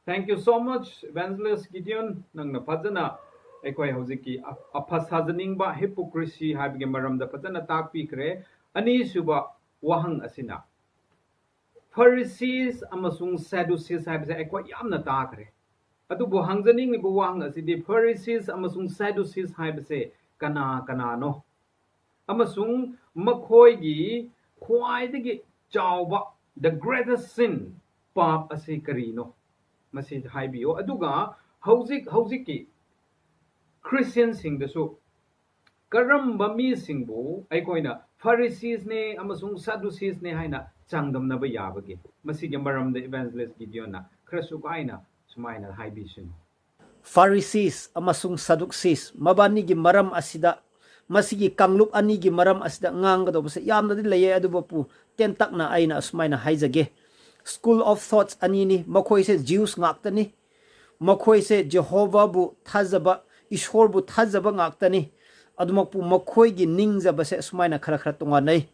Thank you so much, Evangelist Gideon. Nang na pajana ekoi hojiki apha sajaningba hypocrisy haibge maramda pajana takpi kre ani suba wahang asina Pharisees amasung Sadducees haibse ekoi yamna takre adubu hangjaning ni bu wahang asidi Pharisees amasung Sadducees haibse kana no amasung makhoi gi khwaidagi chawba the greatest sin pap ase karino masi haibio aduga hojiki Christian singdasu karamba mi singbu aikoina Pharisees ne amasung Sadducees ne haina changdamnaba yabagi masigi maramda Evangelist Gideon na khrasu kaina sumaina haibisin Pharisees amasung Sadducees mabani gi maram asida masigi kanglup ani gi maram asida nganggadobse yamna di leye adubapu tentakna aina asmaina haijage school of thoughts ani ni makhoi se Jews ngaktani makhoi se Jehovah bu thajaba ishor bu thajaba ngaktani adumakpu makhoi gi ningjaba se asmaina khara khara tonga nei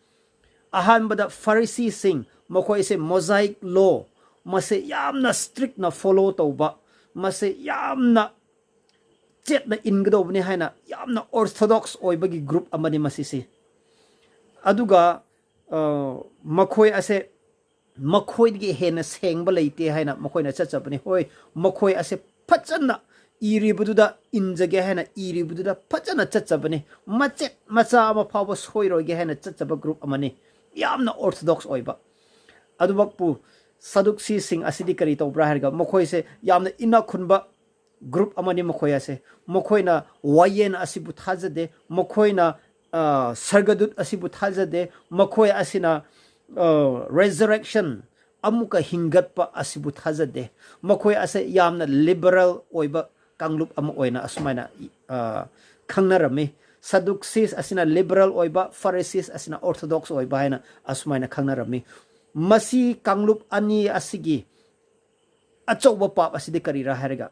ahan bada Pharisee sing makhoi se mosaic law mase yamna strict na follow tawba mase yamna chet na ingdobni haina yamna orthodox oibagi group amani masisi aduga makhoi ase makhoi gi hena sengba leite haina makhoi na chachapani hoi makhoi ase phachana iribududa injage haina iribududa phachana chachapani machet macha ama phawa soiroge haina chachapa group amani yamna orthodox oiba adubakpu Sadducee sing asidi kari tawbra harga makhoi se yamna ina khunba group amani makhoi ase makhoina wayen asibu thajade makhoina sargadut asibu thajade makhoi asina resurrection amuka hingatpa asibu thajade makhoi ase yamna liberal oiba kanglup amu oina asmaina khangnarami Sadducees asina liberal oiba Pharisees asina orthodox oiba haina asmaina khangnarami masi kanglup ani asigi achauba pap aside karira harga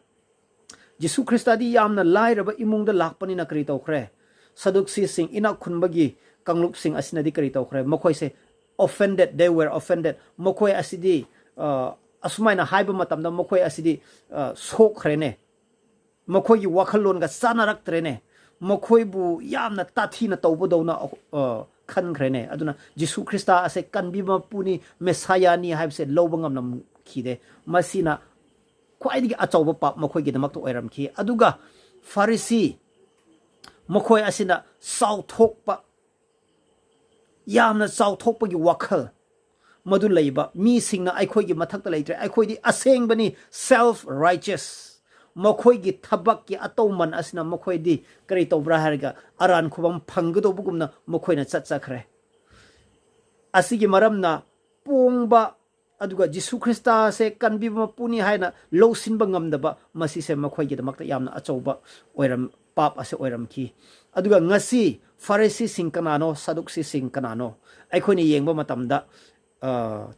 Jisu Kristadi yamna lairaba imungda lakpani na kari tawkhre Sadducees sing ina khunbagi kanglup sing asina di kari tawkhre makhoi se offended they were offended makhoi asidi asmaina haiba matamda makhoi asidi sokhrene makhoi gi wakhalon ga sanaraktrene makhoi bu yamna tathina tawbodona khankrene aduna Jisu Krista ase kanbima puni Messiah ni haibse lobangam nam khide masina khwaidigi achauba pap makhoi gi damak to oiram khi aduga Pharisee makhoi asina sauthokpa yamna sauthokpa gi wakhal madu leiba mi singna aikhoi gi mathakta leitre aikhoi di asengbani self righteous मखोइगी थबक की अतौमन असना मखोइदी करी तौब्रा हरगा अरान खुबम फंगदोबगुमना मखोइना चचखरे असिगी मरमना पोंगबा अदुगा जिसु ख्रिस्ता से कनबीबा पुनी हायना लौसिनबा ngamdaba मसी से मखोइगी दमकता यामना अचौबा ओइरम पाप असे ओइरम की अदुगा ngasi फारेसी सिंग कनानो सदुक्सी सिंग कनानो अखोइनी येंबा मतमदा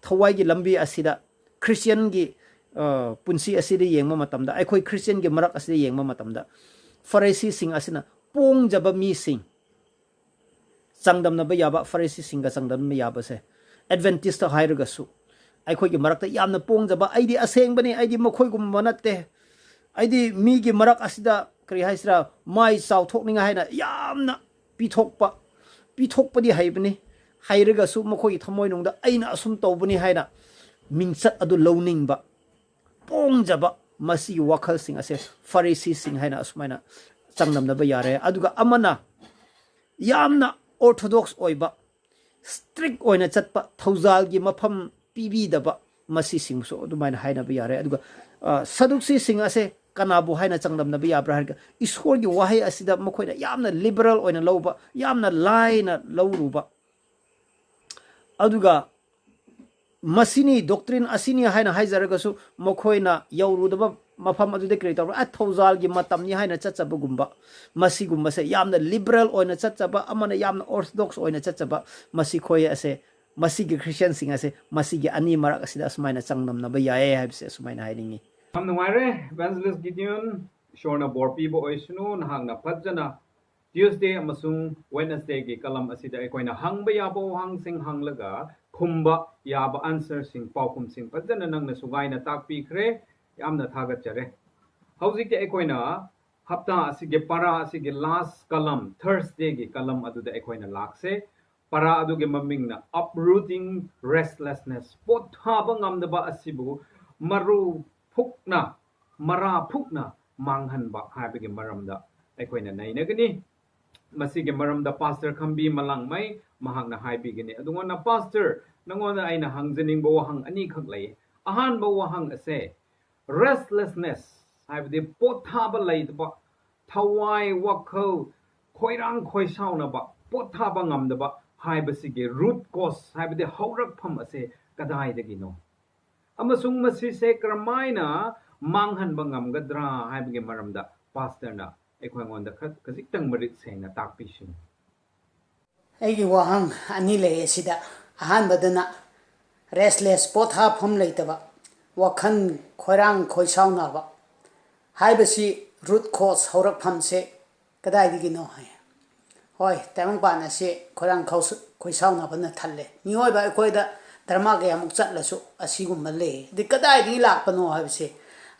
थवाइगी लंबी असिदा क्रिश्चियन गी पुंसी असिदा येंबा मतमदा अखोइ क्रिश्चियन गी मरक असिदा येंबा मतमदा फारेसी सिंग असिना पोंगजबा मी सिंग चंगदमनबा याबा फारेसी सिंग चंगदमनबा याबा से एडवेंटिस्ट हायरगसु अखोइगी मरकता यामना पोंगजबा आइदी असेंगबनी आइदी मखोइगुम नत्ते आइदी मीगी मरक असिदा करी हाइसरा माइ चाउथोकनिंगा हाइना यामना पिथोकपदी हाइबनी हाइरगसु मखोइगी थमोइनुंगदा आइना असुम तौबनी हाइना मिंगसत अदु लौनिंगबा पोंगजबा मसी वखल सिंग असे फारेसी सिंग हाइना असुमाइना चंगदमनबा यारे अदुगा अमना यामना ऑर्थोडॉक्स ओइबा स्ट्रिक्ट ओइना चटपा थौजालगी मफम पीबीदबा मसी सिंगसो अदुमाइना हाइनाबा यारे अदुगा सदुक्सी सिंग असे कनाबु हाइना चंगदमनबा याब्रा हरगा ईश्वरगी वाहै असिदा मखोइना यामना लिबरल ओइना लौबा यामना लाइना लौरुबा अदुगा मसिनी डॉक्ट्रिन असिनी हाइना हाइजरगसु मखोइना यौरुदबा मफम अदुदे क्रिएट तौर आ थौजालगी मतमनी हाइना चचबगुम्बा मसिगुम्बसे यामना लिबरल ओइना चचबा अमना यामना ऑर्थोडॉक्स ओइना चचबा मसि खोय असे मसिगी क्रिश्चियन सिंग असे मसिगी अनि मरक असिदा असमाइना चंगदमनबा याए हाइबसे असमाइना हाइनिंगी हम नुवारे Evangelist Gideon shorna borpi bo oisnu nahangna phajana Tuesday amasung Wednesday gi kalam asida ekoina hangba yabo hangsing hanglaga khumba yaba answer sing paukum sing phajana nangna sugaina takpi khre yamna thagat chare hauzik te ekoina hapta asige para asige last kalam Thursday gi kalam aduda ekoina lakse para aduge mamingna uprooting restlessness pothaba ngamdaba asibu maru phukna mara phukna manghanba haibege maramda aikoina nainagani masige maramda pastor khambi malangmai mahangna haibigini adungona pastor nangona aina hangjening bo wahang ani khak lai ahan bo wahang ase restlessness haibde pothaba laidba thawai wakhau khoirang khoisauna ba pothaba ngamdaba haibasige root cause haibde haurak pham ase kadai dagino amasung masise kramaina manghanba ngamgadra haibge maramda pastorna ekwangonda khazitang marit sengna takpishin ꯑꯩꯒꯤ ꯋꯥꯍꯪ ꯑꯅꯤ ꯂꯩ ꯑꯁꯤꯗ ꯑꯍꯥꯟꯕꯗꯅ restless ꯄꯣꯊꯥꯐꯝ ꯂꯩꯇꯕ ꯋꯥꯈꯜ ꯈꯣꯏꯔꯥꯡ ꯈꯣꯏꯁꯥꯎꯅꯕ ꯍꯥꯏꯕꯁꯤ root ꯀꯣꯁ ꯍꯧꯔꯛꯐꯝꯁꯦ ꯀꯗꯥꯏꯗꯒꯤꯅꯣ ꯍꯥꯏ ꯍꯣꯏ ꯇꯥꯏꯕꯪꯄꯥꯟ ꯑꯁꯤ ꯈꯣꯏꯔꯥꯡ ꯈꯣꯏꯁꯥꯎꯅꯕꯅ ꯊꯜꯂꯦ ꯃꯤꯑꯣꯏꯕ ꯑꯩꯈꯣꯏꯗ ꯙꯔꯃ ꯀꯌꯥꯃꯨꯛ ꯆꯠꯂꯁꯨ ꯑꯁꯤꯒꯨꯝꯕ ꯂꯩ ꯑꯗꯩ ꯀꯗꯥꯏꯗꯒꯤ ꯂꯥꯛꯄꯅꯣ ꯍꯥꯏꯕꯁꯦ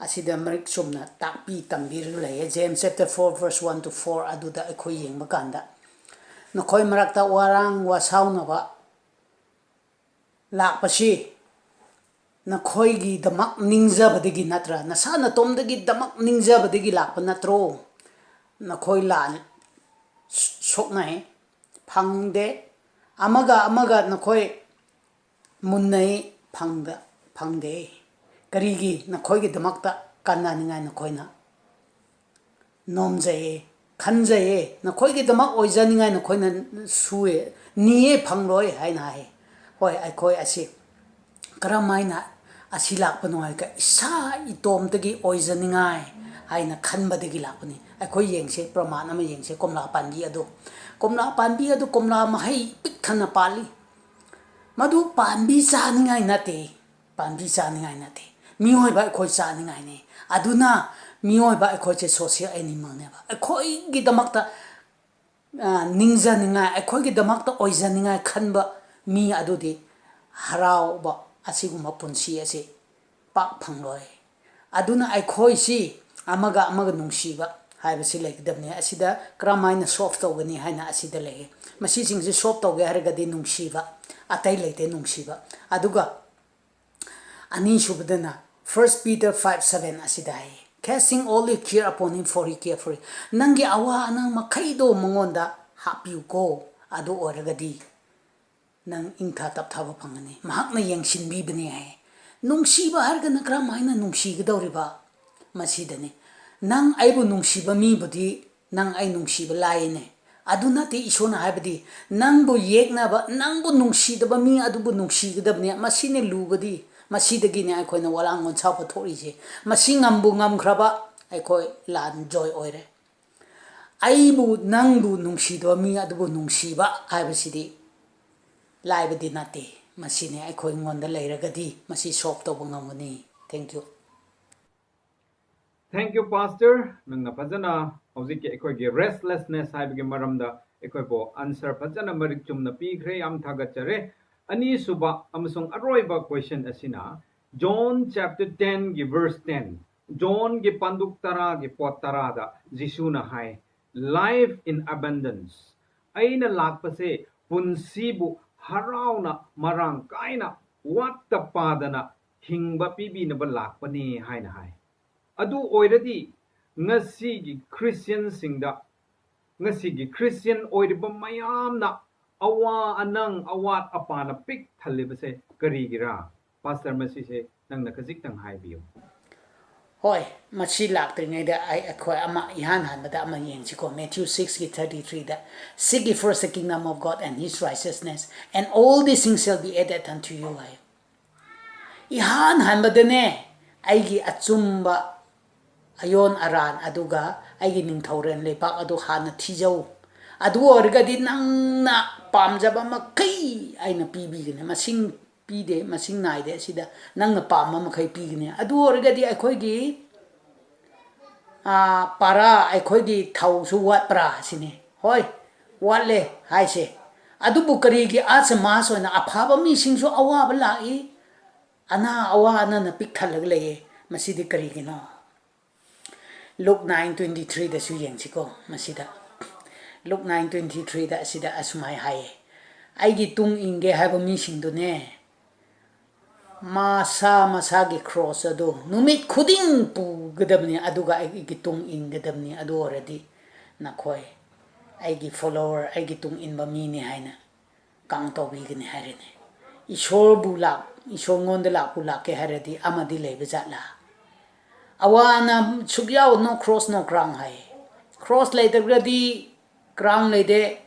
ꯑꯁꯤꯗ ꯃꯔꯤꯛ ꯆꯨꯝꯅ ꯇꯥꯛꯄꯤ ꯇꯝꯕꯤꯔꯒ ꯂꯩꯌꯦ James chapter 4 verse 1 to 4 ꯑꯗꯨꯗ ꯑꯩꯈꯣꯏ ꯌꯦꯡꯕ ꯀꯥꯟꯗ नखोई मरक्ता वारांग वासाउनबा लापसी नखोईगी दमक निंगजबदगी नत्रा नसा नतोमदगी दमक निंगजबदगी लाप नत्रो नखोई लान सोकनाय फंगदे अमगा नखोई मुन्नई फंगदे करीगी नखोईगी दमकता कान्नानिंगाय नखोईना नोमजये खनजये नखोईगिदमक ओइजनिंगाय नखोईना सुए निये फंगलोय हाइना हाय होय अखोय असि करमाइना असि लापनो हायका इसा इतोमतगी ओइजनिंगाय हाइना खनबदगी लापनी अखोय येंगसे प्रमाण अमा येंगसे कोमला पानबी अदो कोमला महै पिकथना पाली मधु पानबी चानिंगाय नते मिहोयबा अखोय चानिंगाय ने अदुना मियोइबा अखोइचे सोशल एनिमल नेबा अखोइगी दमकता निंगजानिंगा अखोइगी दमकता ओइजानिंगा खनबा मी अदुदि हरावबा असिगुमा पुंसी असे पाक फंगलोय अदुना अखोइसी अमगा नुंसीबा हाइबसि लेगदबने असिदा क्रमाइना सॉल्व तौगनी हाइना असिदा लेगे मसिसिंगसे सॉल्व तौगे हरगदि नुंसीबा अतै लेते नुंसीबा अदुगा अनि सुबदना 1 Peter 5:7 असिदा हाइ Casting all your care upon him for he care for you. Nangi awa nang makaido mangonda happy ko ado oragadi nang ingtha tap thaba phangani mahakna yengsin bi bani hai nungsi ba har ga nakra maina nungsi ga dawriba masidani nang ai bu nungsiba mi budi nang ai nungsiba laine adu nate isona haibadi nang bu yekna ba nang bu nungsi da ba mi adu bu nungsi gadabne masine lubadi masidagi ne ai khoina walang ngon chapa thori je masingam bu ngam khraba ai khoi lan joy oire ai bu nang bu nungsi do mi adu bu nungsi ba haibasidi laibadi nate masine ai khoi ngon da leiragadi masi shop to bangamani thank you Thank you, Pastor. Nang napajana hauzik ke ekoi ge restlessness haibge maramda ekoi bo answer pajana marik chumna pikre am thagachare ani suba amasung aroiba question asina John chapter 10 ge verse 10 John ge panduk tara ge pot tara da Jisuna hai life in abundance aina lakpase punsibu harauna marang kaina watta padana hingba pibi na ba lakpani haina hai adu oiradi ngasi Christian singda ngasi Christian oiriba mayamna awa anang awat apana pik thalibase karigira pastor masise nang nakajik tang haibiyo hoi machi laktringai da ai akhoi ama ihan han da ama yeng chi ko Matthew 6:33 da seek ye first the kingdom of God and his righteousness and all these things shall be added unto you ai ihan han badane aigi achumba ayon aran aduga aigi ningthauren lepak adu hana thijau adu orgadi nangna pamjaba makai aina pibigene masing pide masing naide sida nangna pamma makai pigene adu orgadi akhoi para akhoi thau su wat pra sine hoi watle haise adu bukari gi asma so na aphaba mi singsu awa balai ana awa na pik thalag leye masidi kari gino Luke 9:23 da su yeng chiko masida Luke 9:23 da sida asmai haye aigi tung inge haba mi singdo ne masa gi cross ado numit khuding pu gadabni aduga aigi tung in gadabni adu already nakhoi aigi follower aigi tung in ba mi ni haina kang to bi gni harene ishor bula ishor ngonde la pula ke haredi amadi lebe jatla awana chugyao no cross no crown hai cross later gradi crown lede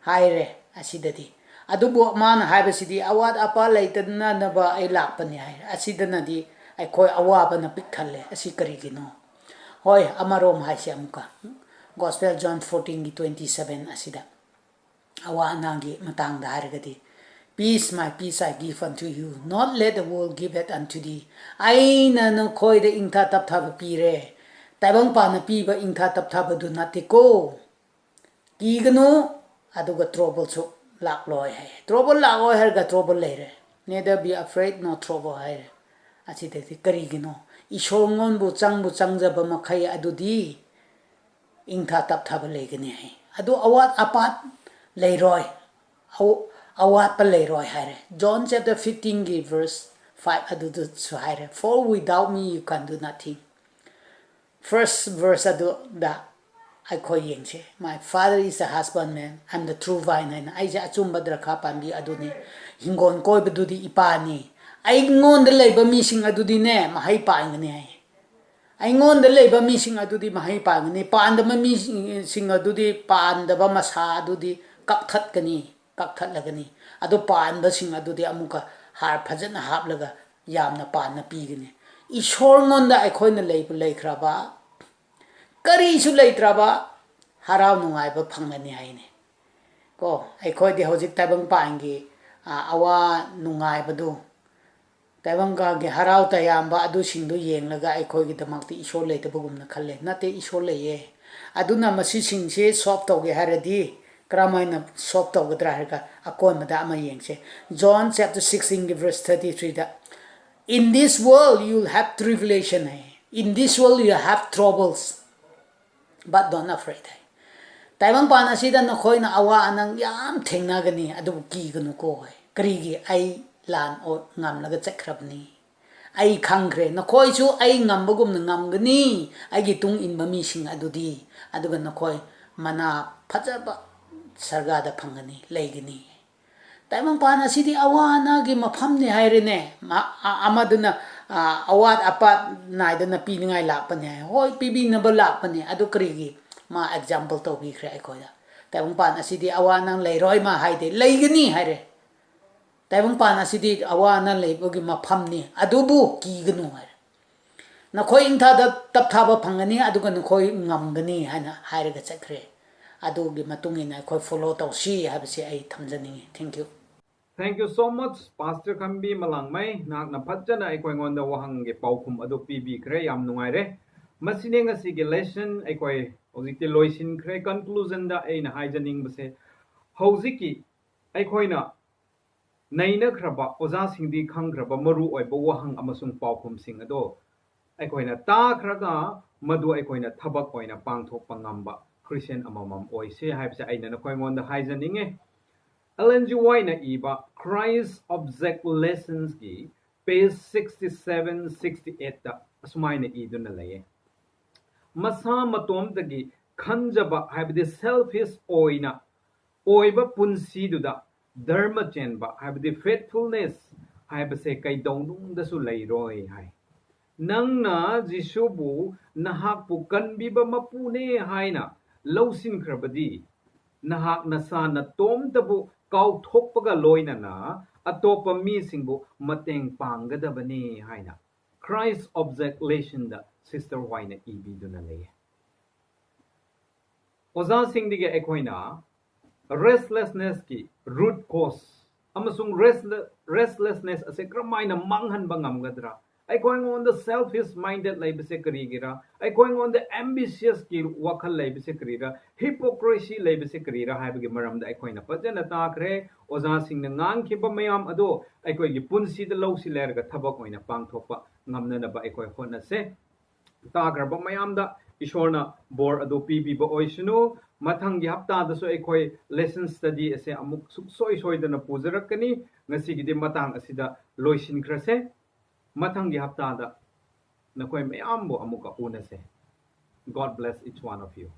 haire asidadi adubo man haibasidi awad apa later na naba ai lakpani hai asidana di ai khoi awaba na pikhalle asi karigino hoi amarom haisi amuka gospel John 14:27 asida awana gi matang da hargadi peace, my peace I give unto you. Not let the world give it unto thee. Aina no koi de ingta tap tap pire. Taibang pa na piba ingta tap tap do natiko. Kigano aduga trouble so lak loy hai. Trouble lak loy har ga trouble lere. Neither be afraid nor trouble hai. Asi de karigino. Ishongon bu chang jaba makai adudi ingta tap tap legani hai. Adu awat apat leroy. Awat pa leroy hai. John chapter 15 verse 5 adu su hai. For without me you can do nothing. First verse adu da I call yeng che. My father is a husbandman. I'm the true vine. And I ja achumba drakha pambi adu ni hingon koi badu di ipani. Ai ngon de leba mi sing adu di ne mahai pa ngani ai. Ai ngon de leba mi sing adu di mahai pa ngani pan da mi sing adu di pan da ba masa adu di kak that kani. Kakhat lagani ado pan ba sing adu de amuka har phajana hap laga yamna pan na pigani ishor ngonda ai khoina leikhra ba kari su leitra ba haraw nungai ba phangani haine ko ai khoi de hojik tabang pangi awa nungai badu tabang ga ge haraw ta yamba adu singdu yeng laga ai khoi gi damakti ishor leita bugum na khalle nate ishor leye aduna masi singse sop toge haradi Kramaina sop to gadra herga akon mada ama yengse John chapter 16 verse 33 da in this world you'll have tribulation in this world you have troubles but don't afraid taibang pana sida no khoina awa anang yam thengna gani adu ki ganu ko karigi ai lan o ngam laga chakrabni ai khangre no khoi chu ai ngambagum na ngam gani ai gi tung in bami sing adudi aduga no khoi mana phajaba sargada phangani leigini taimang pana sidi awana gi mafam ni hairene amaduna awat apat naidana piningai lakpane hoi pibinaba lakpane adu karigi ma example to bi khre aikoda taibung pan asidi awanang leiroi ma haide leigani haire taibung pan asidi awana leibogi mafamni adubu kiganu haire nakhoi ingtha da tapthaba phangani aduga nakhoi ngamgani hana hairaga chakre adugi matungina khoi follow tawsi habsi ai thamjani thank you. Thank you so much, Pastor Kambi Malangmai. Nak na pajana ay koy ngonda wahang ge paukum ado PB kre yam nungay re. Masine nga sige lesson ay koy hojikti loisin kre conclusion da ay na haijaning base. Hojiki ay koy na naina kraba oza singdi khang kraba maru oy bo wahang amasung paukum sing ado. Ay koy na ta kraga madu ay koy na thabak oy na pangthok pangamba Christian amamam oy se haibse ay na koy ngonda haijaning eh. Ellen G. White iba Christ Object Lessons ki page 67-68 ta asumay na ido na laye. Masa matom tagi kanjaba habide selfish oina oiba punsi duda dharma chenba habide faithfulness habise kay dongdung da su layroy hay. Nang na Jisubu nahak pu kanbiba mapune hay na lausin krabadi nahak nasa na tom tabu kau thokpaga loina na atopa mi singbu mateng panggadabani haina Christ Object Lesson da Sister Waina ibi duna leye. Oza singdige ekoina restlessness ki root cause amasung restlessness ase kramaina manghan bangam gadra ay going on the selfish minded laibise karigira ay going on the ambitious ki wakal laibise karira hypocrisy laibise karira haibagi maramda ay koina pajana takre oza sing ngang kiba mayam ado ay koy gi punsi da low si lerga thabak oina pangthokpa ngamna na ba ay koy hona se takra ba mayam da ishorna bor ado pb ba oisunu mathang gi hapta da so ay koy lesson study ase amuk suksoi soidana pujarakani ngasi gi de matang asida loisin krase Matang haptada na koy mayambo amuka una se. God bless each one of you.